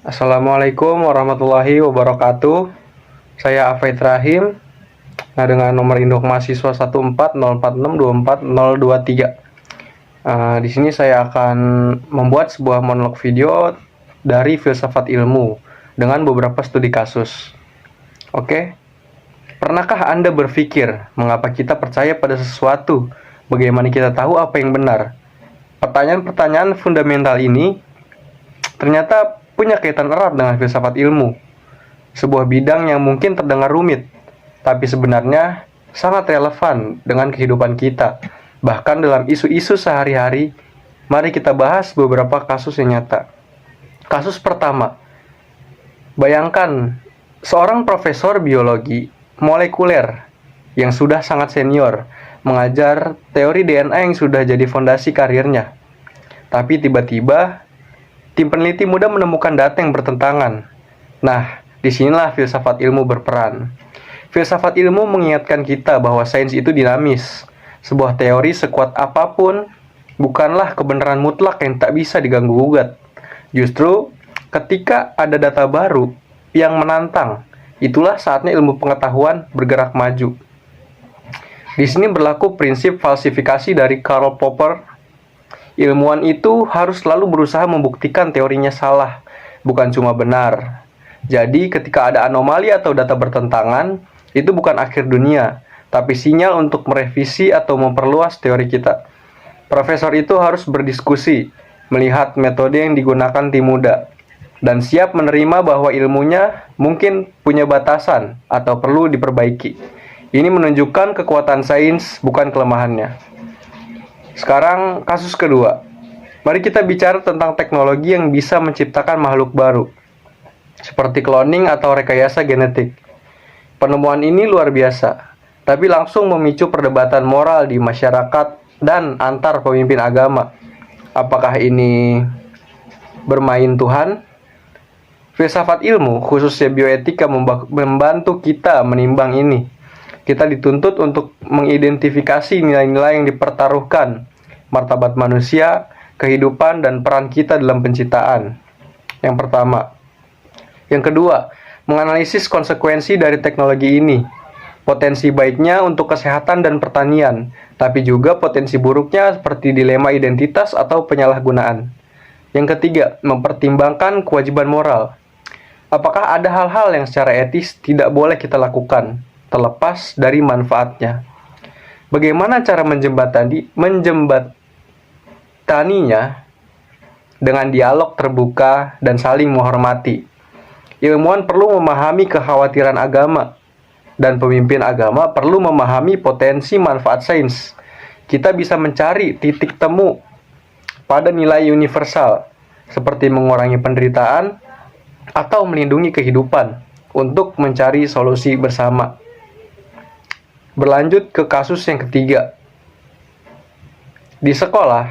Assalamualaikum warahmatullahi wabarakatuh. Saya Afaid Rahim. Nah, dengan nomor induk mahasiswa 14046240023. Di sini saya akan membuat sebuah monolog video dari filsafat ilmu dengan beberapa studi kasus. Oke. Pernahkah Anda berpikir mengapa kita percaya pada sesuatu? Bagaimana kita tahu apa yang benar? Pertanyaan-pertanyaan fundamental ini ternyata punya kaitan erat dengan filsafat ilmu, sebuah bidang yang mungkin terdengar rumit, tapi sebenarnya sangat relevan dengan kehidupan kita. Bahkan dalam isu-isu sehari-hari, mari kita bahas beberapa kasus yang nyata. Kasus pertama, bayangkan seorang profesor biologi molekuler yang sudah sangat senior mengajar teori DNA yang sudah jadi fondasi karirnya. Tapi tiba-tiba tim peneliti muda menemukan data yang bertentangan. Nah, disinilah filsafat ilmu berperan. Filsafat ilmu mengingatkan kita bahwa sains itu dinamis. Sebuah teori sekuat apapun bukanlah kebenaran mutlak yang tak bisa diganggu-gugat. Justru, ketika ada data baru yang menantang, itulah saatnya ilmu pengetahuan bergerak maju. Di sini berlaku prinsip falsifikasi dari Karl Popper. Ilmuwan itu harus selalu berusaha membuktikan teorinya salah, bukan cuma benar. Jadi, ketika ada anomali atau data bertentangan, itu bukan akhir dunia, tapi sinyal untuk merevisi atau memperluas teori kita. Profesor itu harus berdiskusi, melihat metode yang digunakan tim muda, dan siap menerima bahwa ilmunya mungkin punya batasan atau perlu diperbaiki. Ini menunjukkan kekuatan sains, bukan kelemahannya. Sekarang kasus kedua. Mari kita bicara tentang teknologi yang bisa menciptakan makhluk baru, seperti cloning atau rekayasa genetik. Penemuan ini luar biasa, tapi langsung memicu perdebatan moral di masyarakat dan antar pemimpin agama. Apakah ini bermain Tuhan? Filsafat ilmu, khususnya bioetika, membantu kita menimbang ini. Kita dituntut untuk mengidentifikasi nilai-nilai yang dipertaruhkan, martabat manusia, kehidupan, dan peran kita dalam penciptaan. Yang pertama. Yang kedua, menganalisis konsekuensi dari teknologi ini. Potensi baiknya untuk kesehatan dan pertanian, tapi juga potensi buruknya seperti dilema identitas atau penyalahgunaan. Yang ketiga, mempertimbangkan kewajiban moral. Apakah ada hal-hal yang secara etis tidak boleh kita lakukan, terlepas dari manfaatnya? Bagaimana cara menjembataninya dengan dialog terbuka dan saling menghormati? Ilmuwan perlu memahami kekhawatiran agama, dan pemimpin agama perlu memahami potensi manfaat sains. Kita bisa mencari titik temu pada nilai universal, seperti mengurangi penderitaan atau melindungi kehidupan untuk mencari solusi bersama. Berlanjut ke kasus yang ketiga. Di sekolah,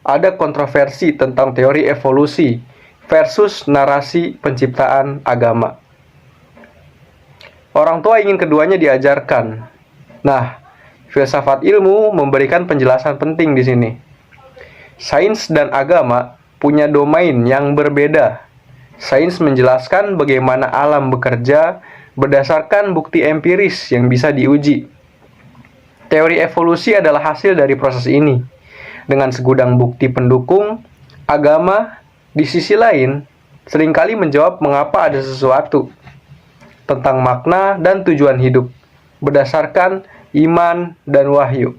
ada kontroversi tentang teori evolusi versus narasi penciptaan agama. Orang tua ingin keduanya diajarkan. Nah, filsafat ilmu memberikan penjelasan penting di sini. Sains dan agama punya domain yang berbeda. Sains menjelaskan bagaimana alam bekerja berdasarkan bukti empiris yang bisa diuji. Teori evolusi adalah hasil dari proses ini. Dengan segudang bukti pendukung, agama di sisi lain seringkali menjawab mengapa ada sesuatu, tentang makna dan tujuan hidup, berdasarkan iman dan wahyu.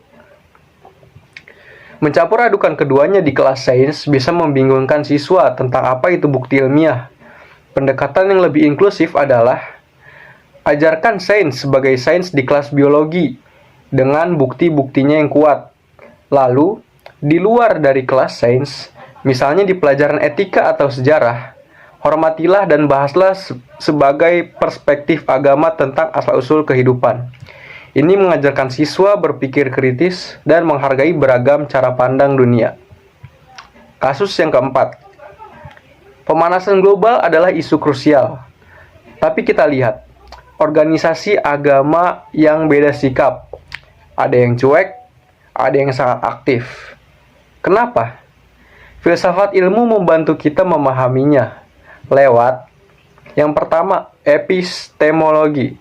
Mencampur adukan keduanya di kelas sains bisa membingungkan siswa tentang apa itu bukti ilmiah. Pendekatan yang lebih inklusif adalah ajarkan sains sebagai sains di kelas biologi dengan bukti-buktinya yang kuat. Lalu, di luar dari kelas sains, misalnya di pelajaran etika atau sejarah, hormatilah dan bahaslah sebagai perspektif agama tentang asal-usul kehidupan. Ini mengajarkan siswa berpikir kritis dan menghargai beragam cara pandang dunia. Kasus yang keempat. Pemanasan global adalah isu krusial. Tapi kita lihat, organisasi agama yang beda sikap. Ada yang cuek, ada yang sangat aktif. Kenapa? Filsafat ilmu membantu kita memahaminya. lewat yang pertama, epistemologi.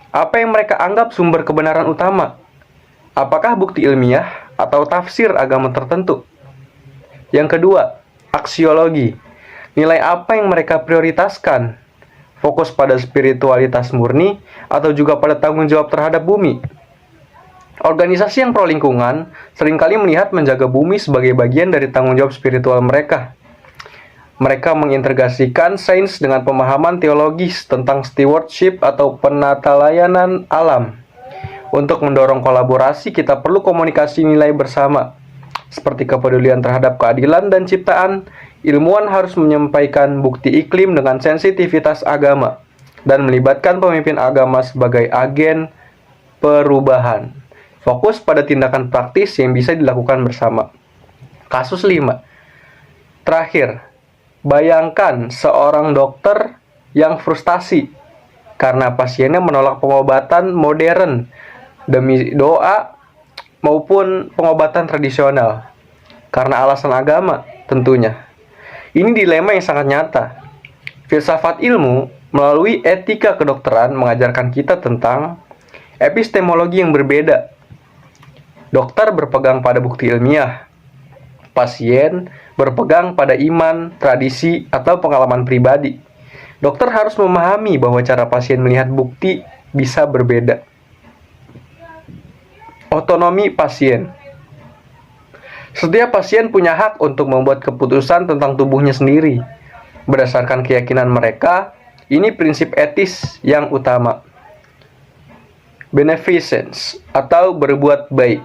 Apa yang mereka anggap sumber kebenaran utama? Apakah bukti ilmiah atau tafsir agama tertentu? Yang kedua, aksiologi. Nilai apa yang mereka prioritaskan? Fokus pada spiritualitas murni atau juga pada tanggung jawab terhadap bumi? Organisasi yang pro lingkungan seringkali melihat menjaga bumi sebagai bagian dari tanggung jawab spiritual mereka. Mereka mengintegrasikan sains dengan pemahaman teologis tentang stewardship atau penata layanan alam. Untuk mendorong kolaborasi, kita perlu komunikasi nilai bersama, seperti kepedulian terhadap keadilan dan ciptaan. Ilmuwan harus menyampaikan bukti iklim dengan sensitivitas agama dan melibatkan pemimpin agama sebagai agen perubahan. Fokus pada tindakan praktis yang bisa dilakukan bersama. Kasus 5. Terakhir, bayangkan seorang dokter yang frustasi karena pasiennya menolak pengobatan modern demi doa maupun pengobatan tradisional karena alasan agama tentunya. Ini dilema yang sangat nyata. Filsafat ilmu melalui etika kedokteran mengajarkan kita tentang epistemologi yang berbeda. Dokter berpegang pada bukti ilmiah. Pasien berpegang pada iman, tradisi, atau pengalaman pribadi. Dokter harus memahami bahwa cara pasien melihat bukti bisa berbeda. Otonomi pasien. Setiap pasien punya hak untuk membuat keputusan tentang tubuhnya sendiri. Berdasarkan keyakinan mereka, ini prinsip etis yang utama. Beneficence atau berbuat baik.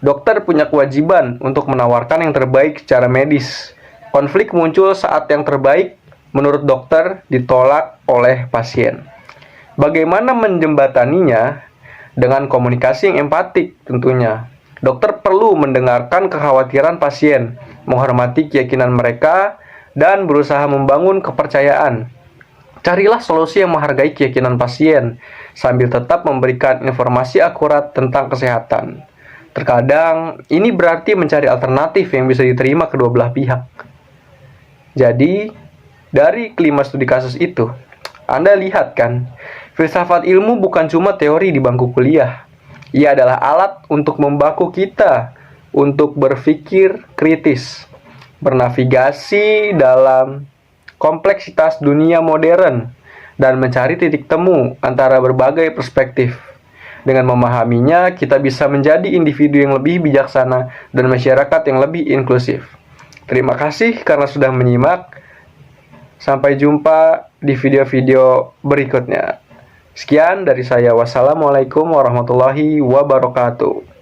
Dokter punya kewajiban untuk menawarkan yang terbaik secara medis. Konflik muncul saat yang terbaik menurut dokter ditolak oleh pasien. Bagaimana menjembataninya? Dengan komunikasi yang empatik tentunya. Dokter perlu mendengarkan kekhawatiran pasien, menghormati keyakinan mereka, dan berusaha membangun kepercayaan. Carilah solusi yang menghargai keyakinan pasien, sambil tetap memberikan informasi akurat tentang kesehatan. Terkadang, ini berarti mencari alternatif yang bisa diterima kedua belah pihak. Jadi, dari kelima studi kasus itu, Anda lihat kan, filsafat ilmu bukan cuma teori di bangku kuliah. Ia adalah alat untuk membaku kita untuk berpikir kritis, bernavigasi dalam kompleksitas dunia modern, dan mencari titik temu antara berbagai perspektif. Dengan memahaminya, kita bisa menjadi individu yang lebih bijaksana dan masyarakat yang lebih inklusif. Terima kasih karena sudah menyimak. Sampai jumpa di video-video berikutnya. Sekian dari saya. Wassalamualaikum warahmatullahi wabarakatuh.